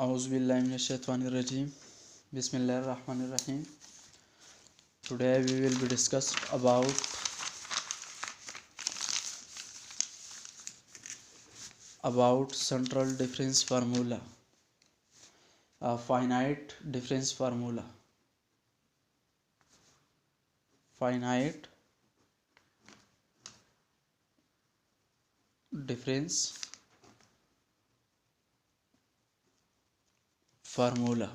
Auzubillahiminash-shaytanir-rajim. Bismillahir-rahmanir-rahim. Today we will be discussed about central difference formula, a finite difference formula. Finite difference formula.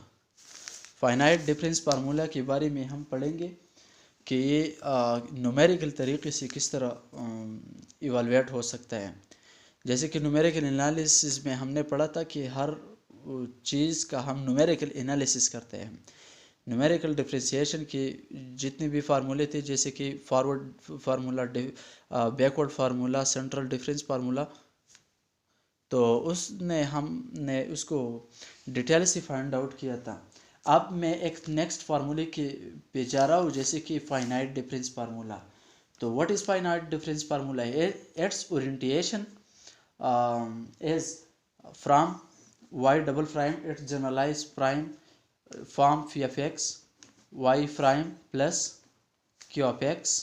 Finite difference formula के बारे में हम पढ़ेंगे कि ये न्यूमेरिकल तरीके से किस तरह इवाल्वेट हो सकता है। जैसे कि न्यूमेरिकल एनालिसिस में हमने पढ़ा था कि हर चीज़ का हम न्यूमेरिकल एनालिसिस करते हैं। न्यूमेरिकल डिफरेंशिएशन के जितने भी फार्मूले थे, जैसे कि forward formula, backward formula, central difference formula, तो उसने हमने उसको डिटेल से फाइंड आउट किया था। अब मैं एक नेक्स्ट फार्मूले के पे जा रहा हूँ, जैसे कि फाइनाइट डिफरेंस फार्मूला। तो what is finite difference formula? Its orientation is from y double prime its generalise prime form phi of x y prime plus q of x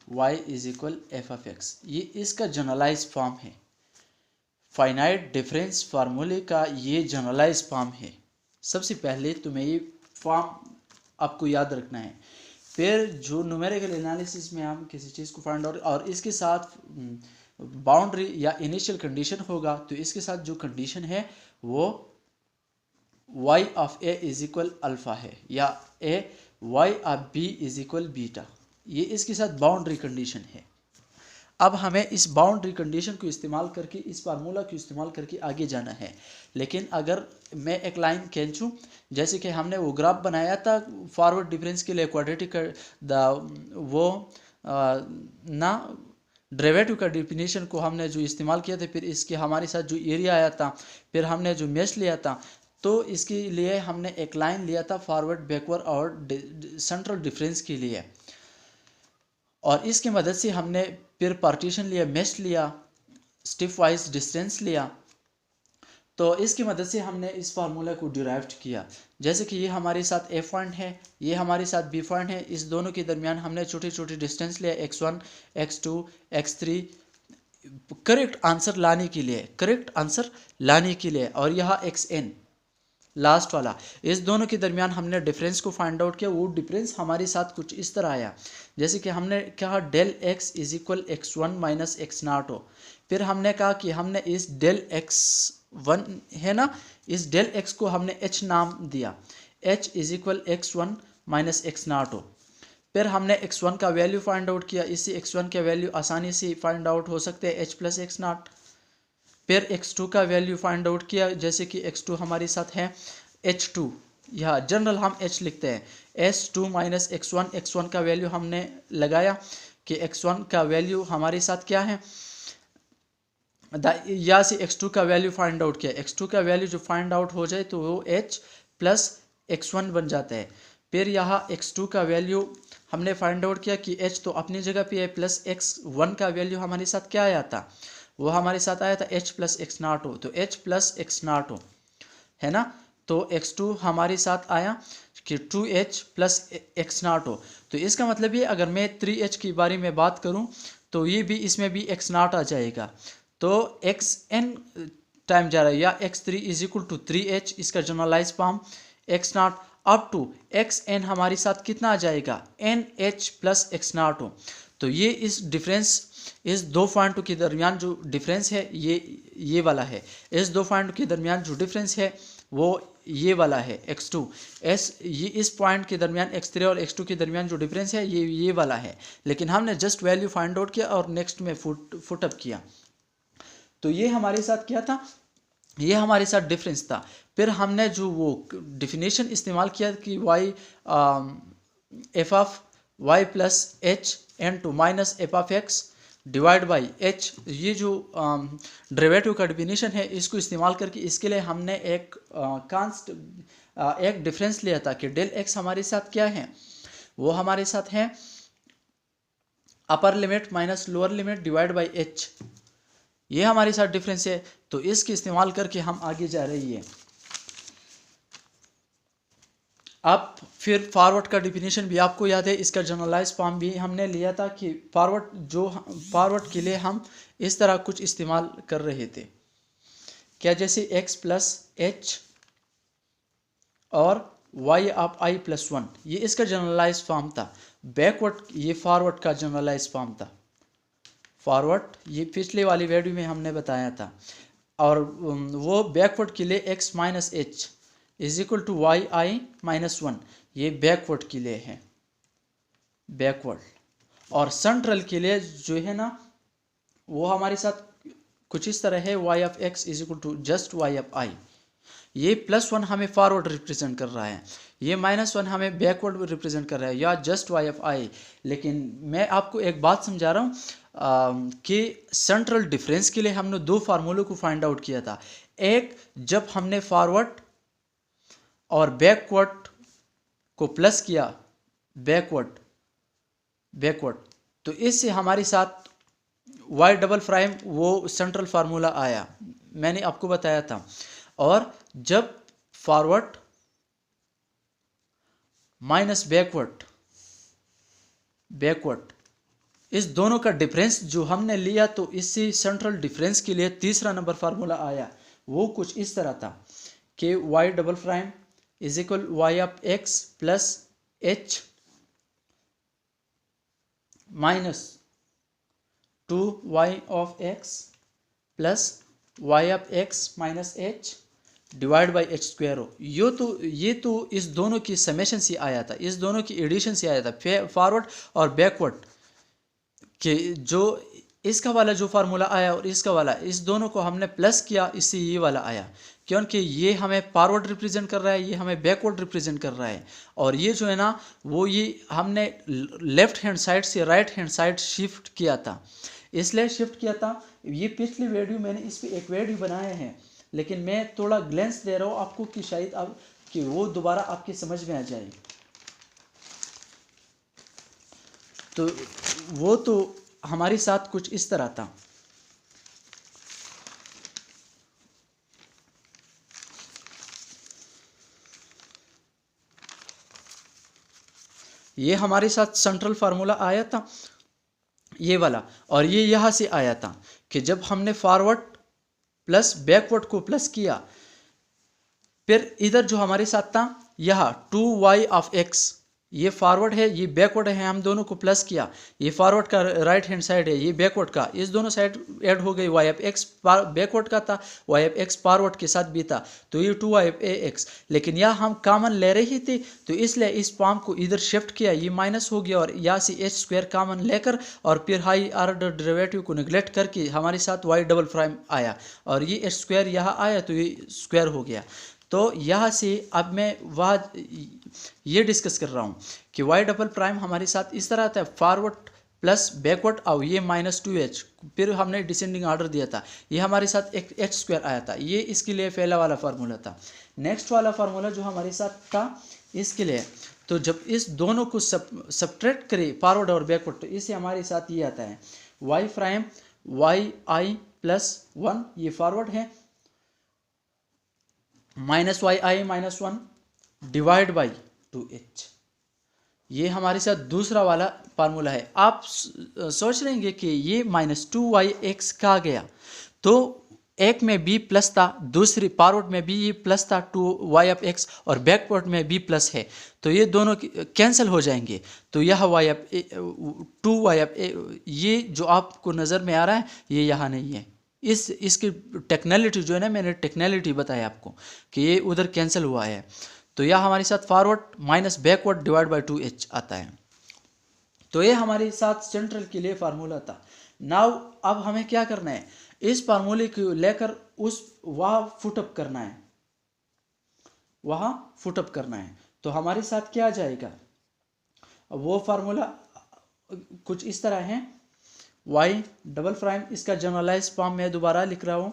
y is equal f of x। ये इसका generalise form है। Finite difference फार्मूले का ये generalise form है। सबसे पहले तुम्हें ये फॉर्म आपको याद रखना है। फिर जो न्यूमेरिकल एनालिसिस में हम किसी चीज़ को फाइंड आउट और इसके साथ बाउंड्री या इनिशियल कंडीशन होगा, तो इसके साथ जो कंडीशन है वो y of a is equal alpha है या y of b is equal beta. ये इसके साथ बाउंड्री कंडीशन है। अब हमें इस बाउंड्री कंडीशन को इस्तेमाल करके, इस फार्मूला को इस्तेमाल करके आगे जाना है। लेकिन अगर मैं एक लाइन खींचूं, जैसे कि हमने वो ग्राफ बनाया था फॉरवर्ड डिफरेंस के लिए क्वाड्रेटिक वो ना डेरिवेटिव का डिफिनीशन को हमने जो इस्तेमाल किया था, फिर इसके हमारे साथ जो एरिया आया था, फिर हमने जो मेश लिया था, तो इसके लिए हमने एक लाइन लिया था फॉरवर्ड, बैकवर्ड और सेंट्रल डिफरेंस के लिए। और इसकी मदद से हमने फिर पार्टीशन लिया, मेश लिया, स्टेप वाइज डिस्टेंस लिया। तो इसकी मदद से हमने इस फार्मूला को डिराइव्ड किया। जैसे कि ये हमारे साथ ए पॉइंट है, ये हमारे साथ बी पॉइंट है। इस दोनों के दरमियान हमने छोटी छोटी डिस्टेंस लिया, x1, x2, x3, correct answer लाने के लिए, और यहाँ xn लास्ट वाला। इस दोनों के दरमियान हमने डिफरेंस को फाइंड आउट किया। वो डिफरेंस हमारे साथ कुछ इस तरह आया, जैसे कि हमने कहा del x is equal x1 minus x naught हो। फिर हमने कहा कि हमने इस डेल x1 है ना, इस डेल x को हमने h नाम दिया, h is equal x1 minus x naught हो। फिर हमने x1 का वैल्यू फाइंड आउट किया। इससे x1 का वैल्यू आसानी से फाइंड आउट हो सकते हैं, h प्लस एक्स नाट। फिर x2 का वैल्यू फाइंड आउट किया, जैसे कि x2 हमारे साथ है h2, यह जनरल हम h लिखते हैं, s2 माइनस x1। x1 का वैल्यू हमने लगाया कि x1 का वैल्यू हमारे साथ क्या है, या से x2 का वैल्यू फाइंड आउट किया। x2 का वैल्यू जो फाइंड आउट हो जाए तो वो h प्लस x1 बन जाता है। फिर यहाँ x2 का वैल्यू हमने फाइंड आउट किया कि h तो अपनी जगह पे है, प्लस x1 का वैल्यू हमारे साथ क्या आया था, वो हमारे साथ आया था h प्लस एक्स नाट हो। तो h प्लस एक्स नाट हो है ना, तो x2 हमारे साथ आया कि 2h प्लस एक्स नाट हो। तो इसका मतलब ये, अगर मैं 3h के बारे में बात करूं तो ये भी, इसमें भी x नाट आ जाएगा। तो xn टाइम जा रहा है, या x3 is equal to 3h, इसका generalise form x not up to xn हमारे साथ कितना आ जाएगा, nh प्लस एक्स नाट हो। तो ये इस डिफरेंस, इस दो पॉइंटों के दरमियान जो डिफरेंस है ये वाला है। इस दो पॉइंट के दरमियान जो डिफरेंस है वो ये वाला है x2। ये इस पॉइंट के दरमियान x3 और x2 के दरमियान जो डिफरेंस है ये वाला है। लेकिन हमने जस्ट वैल्यू फाइंड आउट किया और नेक्स्ट में फुट अप किया। तो ये हमारे साथ क्या था, ये हमारे साथ डिफरेंस था। फिर हमने जो वो डिफिनेशन इस्तेमाल किया कि y f of y plus h n2 minus f of x divide by h, ये जो डेरिवेटिव का डिफिनेशन है, इसको इस्तेमाल करके इसके लिए हमने एक एक डिफरेंस लिया था कि डेल x हमारे साथ क्या है, वो हमारे साथ है upper limit minus lower limit divide by h। ये हमारे साथ डिफरेंस है। तो इसके इस्तेमाल करके हम आगे जा रही है। अब फिर फॉरवर्ड का डिफिनीशन भी आपको याद है, इसका जनरलाइज फॉर्म भी हमने लिया था कि फॉरवर्ड के लिए हम इस तरह कुछ इस्तेमाल कर रहे थे क्या, जैसे x प्लस एच और y ऑफ i प्लस 1, ये इसका जनरलाइज फॉर्म था। बैकवर्ड ये फॉरवर्ड का जनरलाइज फॉर्म था। फॉरवर्ड ये पिछले वाली वीडियो में हमने बताया था। और वो बैकवर्ड के लिए x minus H is equal to Y I minus 1, ये बैकवर्ड के लिए है, बैकवर्ड। और सेंट्रल के लिए जो है ना वो हमारे साथ कुछ इस तरह है, y of x is equal to just y of i। ये +1 हमें फॉरवर्ड रिप्रेजेंट कर रहा है, ये -1 हमें बैकवर्ड रिप्रेजेंट कर रहा है, या जस्ट y ऑफ i। लेकिन मैं आपको एक बात समझा रहा हूँ कि सेंट्रल डिफरेंस के लिए हमने दो फार्मूलों को फाइंड आउट किया था। एक, जब हमने फॉरवर्ड और बैकवर्ड को प्लस किया, बैकवर्ड, तो इससे हमारे साथ y डबल प्राइम वो सेंट्रल फार्मूला आया, मैंने आपको बताया था। और जब फॉरवर्ड माइनस बैकवर्ड, इस दोनों का डिफरेंस जो हमने लिया, तो इससे सेंट्रल डिफरेंस के लिए तीसरा नंबर फार्मूला आया। वो कुछ इस तरह था कि y double prime is equal y of x plus H minus 2y of x plus y of x minus H divide by H square हो। ये तो इस दोनों की समेशन से आया था, इस दोनों की एडिशन से आया था। फॉरवर्ड और बैकवर्ड के जो इसका वाला जो फार्मूला आया और इसका वाला, इस दोनों को हमने प्लस किया, इससे ये वाला आया, क्योंकि ये हमें फॉरवर्ड रिप्रेजेंट कर रहा है, ये हमें बैकवर्ड रिप्रेजेंट कर रहा है। और ये जो है ना वो ये हमने लेफ्ट हैंड साइड से राइट हैंड साइड शिफ्ट किया था, इसलिए शिफ्ट किया था। ये पिछली वीडियो मैंने इस पर एक वीडियो बनाया है, लेकिन मैं थोड़ा ग्लेंस दे रहा हूँ आपको कि शायद अब कि वो दोबारा आपके समझ में आ जाए। तो वो तो हमारे साथ कुछ इस तरह था। ये हमारे साथ सेंट्रल फार्मूला आया था, ये वाला, और ये यहाँ से आया था कि जब हमने फॉरवर्ड प्लस बैकवर्ड को प्लस किया, फिर इधर जो हमारे साथ था यहाँ 2y ऑफ x, ये फॉरवर्ड है ये बैकवर्ड है, हम दोनों को प्लस किया, ये फॉरवर्ड का राइट हैंड साइड है, ये बैकवर्ड का, इस दोनों साइड ऐड हो गई। y ऑफ x बैकवर्ड का था, y ऑफ x फॉरवर्ड के साथ भी था, तो ये 2y ऑफ x। लेकिन यहाँ हम कॉमन ले रहे थे, तो इसलिए इस फॉर्म को इधर शिफ्ट किया, ये माइनस हो गया, और यहाँ से एच स्क्वायर कॉमन लेकर और फिर हाई ऑर्डर डेरिवेटिव को निगलेक्ट करके हमारे साथ y डबल प्राइम आया, और ये एच स्क्वायर यहाँ आया तो ये स्क्वायर हो गया। तो यहाँ से अब मैं वह ये डिस्कस कर रहा हूँ कि y डबल प्राइम हमारे साथ इस तरह था, फॉरवर्ड प्लस बैकवर्ड और ये -2h, फिर हमने डिसेंडिंग ऑर्डर दिया था, ये हमारे साथ एक एच स्क्वायर आया था, ये इसके लिए पहला वाला फार्मूला था। नेक्स्ट वाला फार्मूला जो हमारे साथ था इसके लिए, तो जब इस दोनों को सब्ट्रैक्ट करें फॉरवर्ड और बैकवर्ड, तो इससे हमारे साथ ये आता है y prime Y I plus 1, ये फॉरवर्ड है, minus Y I minus 1 divide by 2h, ये हमारे साथ दूसरा वाला फार्मूला है। आप सोच रहेंगे कि ये -2yx कहाँ गया, तो एक में b प्लस था, दूसरी फॉरवर्ड में भी ये प्लस था 2y ऑफ x, और बैकवर्ड में b प्लस है, तो ये दोनों कैंसिल हो जाएंगे। तो यह y ऑफ 2y ऑफ ये जो आपको नज़र में आ रहा है ये यहाँ नहीं है, इसकी टेक्नलिटी जो है ना, मैंने टेक्नलिटी बताया आपको कि ये उधर कैंसिल हुआ है। तो यह हमारे साथ forward minus backward divide by 2h आता है। तो ये हमारे साथ सेंट्रल के लिए फार्मूला था। नाउ अब हमें क्या करना है, इस फार्मूले को लेकर वहाँ फुटअप करना है, वहाँ फुटअप करना है। तो हमारे साथ क्या आ जाएगा, वो फार्मूला कुछ इस तरह है, y डबल प्राइम, इसका जनरलाइज फॉर्म मैं दोबारा लिख रहा हूँ,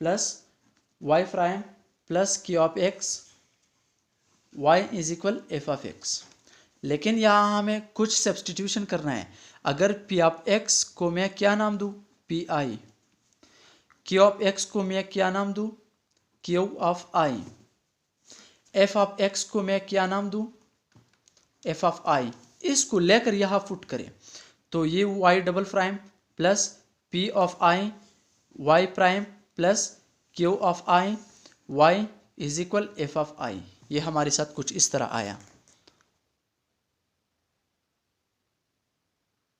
plus y prime plus q of x, y is equal F of x। लेकिन यहाँ हमें कुछ सब्सटीट्यूशन करना है। अगर p ऑफ x को मैं क्या नाम दूँ, P I, q of x को मैं क्या नाम दूँ, q of i, f of x को मैं क्या नाम दूँ, एफ ऑफ आई, इसको लेकर यहाँ पुट करें तो ये Y double prime plus P of I Y prime plus Q of I Y is equal F of I, ये हमारे साथ कुछ इस तरह आया।